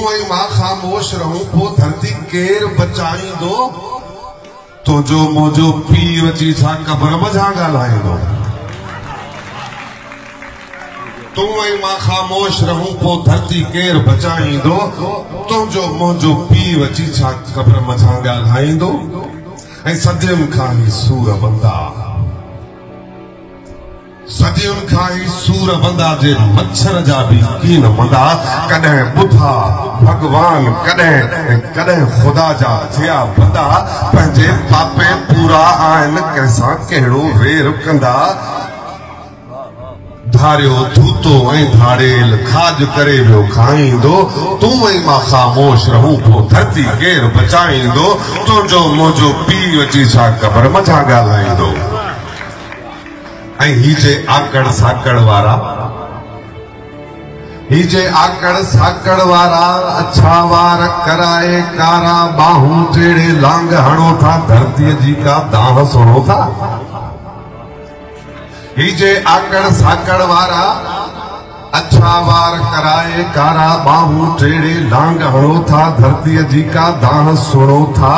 ऐं मां ख़ामोश रहूं पोइ धरती केर बचाईंदो? तुंहिंजो मुंहिंजो पीउ अची छा क़ब्र मझां ॻाल्हाईंदो? तूं ऐं मां ख़ामोश रहूं पोइ धरती केर बचाईंदो? तुंहिंजो मुंहिंजो पीउ अची छा क़ब्र मझां ॻाल्हाईंदो? ऐं सदियुनि खां ई सूर बंदा, सदियुनि खां ई सूर बंदा जे मच्छर जा बि कीन मंदा। कॾहिं ॿुधा भगवान, कॾहिं कॾहिं ख़ुदा जा थिया बंदा। पंहिंजे पापे पूरा आहिनि, कंहिंसां कहिड़ो वेर कंदा। धारियो धूतो ऐं धाड़ेल खाज करे वियो खाईंदो। तूं ऐं मां ख़ामोश रहूं पोइ धरती केर बचाईंदो? तुंहिंजो मुंहिंजो पीउ अची छा क़ब्र मझां ॻाल्हाईंदो? ऐं ही जे आकड़ साकड़ वारा, ही जे आकड़ साकड़ वारा अछा वार कराए कारा बाहूं टेढ़े लांग हणो था, धरतीअ जी का दाह सुणो था। ही जे आकड़ साकड़ वारा अछा वार कराए कारा बाहूं टेढ़े लांग हणो था, धरतीअ जी का दाह सुणो था।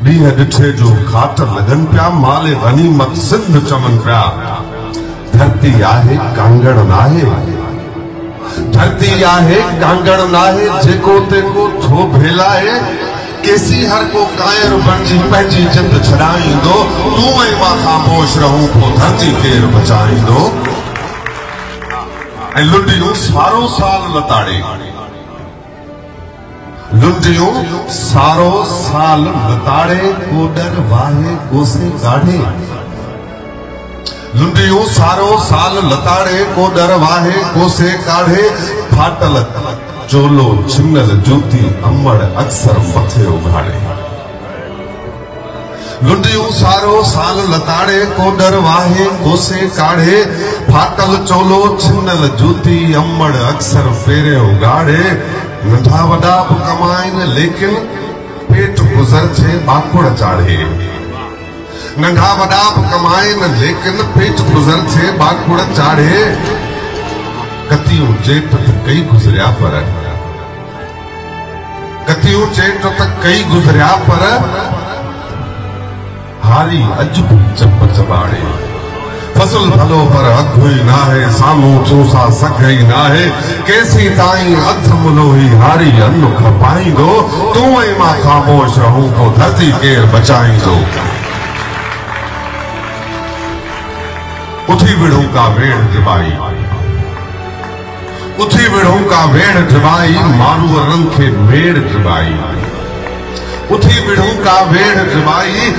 ॾींहं ॾिठे जो घाट लॻनि पिया, माले गनीमत सिंध चमन पिया। धरती आहे कांगड़ नाहे, धरती आहे कांगड़ नाहे, जेको तेको थो भेलाए। केसी हर को कायर बणजी पंहिंजी जिंद छॾाईंदो। तूं ऐं मां ख़ामोश रहूं पोइ धरती केर बचाईंदो? ऐं लुंडियूं सारो साल लताड़े, लुंडियूं सारो साल लताड़े, कोडर वाहे कोसे काढ़े। लुंडियूं सारो साल लताड़े, कोडर वाहे कोसे काढ़े। फाटल चोलो छिनल जूती अमड़ अक्सर मथे उघाड़े। लुंडियूं सारो साल लताड़े, कोडर वाहे कोसे काढ़े। फाटल चोलो छिनल जूती अमड़ अक्सर फेरे उघाड़े। नंढा वॾा बि कमाइनि लेकिन पेट गुज़र थे बाकुड़ चाढ़े। नंढा वॾा बि कमाइनि लेकिन पेट गुज़र थे बाकुड़ चाढ़े। कतियूं जेठ त कई गुज़रिया पर, कतियूं जेठ त कई गुज़रिया पर, हारी अॼु बि चप चबाड़े। फसल भलो पर अघु ई नाहे, साम्हूं चूसा सघ ई नाहे। केसी ताईं अध मुलो ही हारी अन्न खपाईंदो? तूं ऐं मां ख़ामोश रहूं पोइ धरती केर बचाईंदो? उथी विढ़ूं का वेड़ टिबाई, उथी विढ़ूं का वेड़ टिबाई, मारूअरनि खे मेड़ टिबाई। उथी विढ़ूं का वेड़ टिबाई,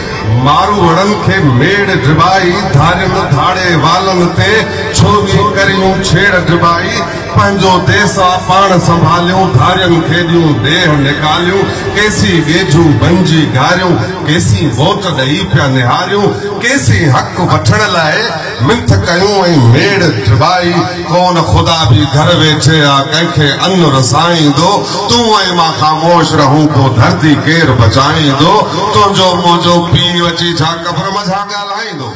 मारूअरनि खे मेड़ टिबाई। धारियुनि धाड़े वालनि ते छोवी करियूं छेड़ टिबाई। पंहिंजो देस पाण संभालियूं, धारियुनि खे ॾियूं देह निकालियूं। केसी गेझूं बंजी गारियूं, केसी वोट ॾेई पिया निहारियूं। केसी हक़ वठण लाइ मिंथ कयूं ऐं मेड़ टिबाई। कौन ख़ुदा बि घर वेठे आ कंहिंखे अन्न रसाईंदो? तूं ऐं मां ख़ामोश रहूं पोइ धरती केर बचाईंदो? तुंहिंजो मुंहिंजो पीउ अची छा क़ब्र मझां ॻाल्हाईंदो?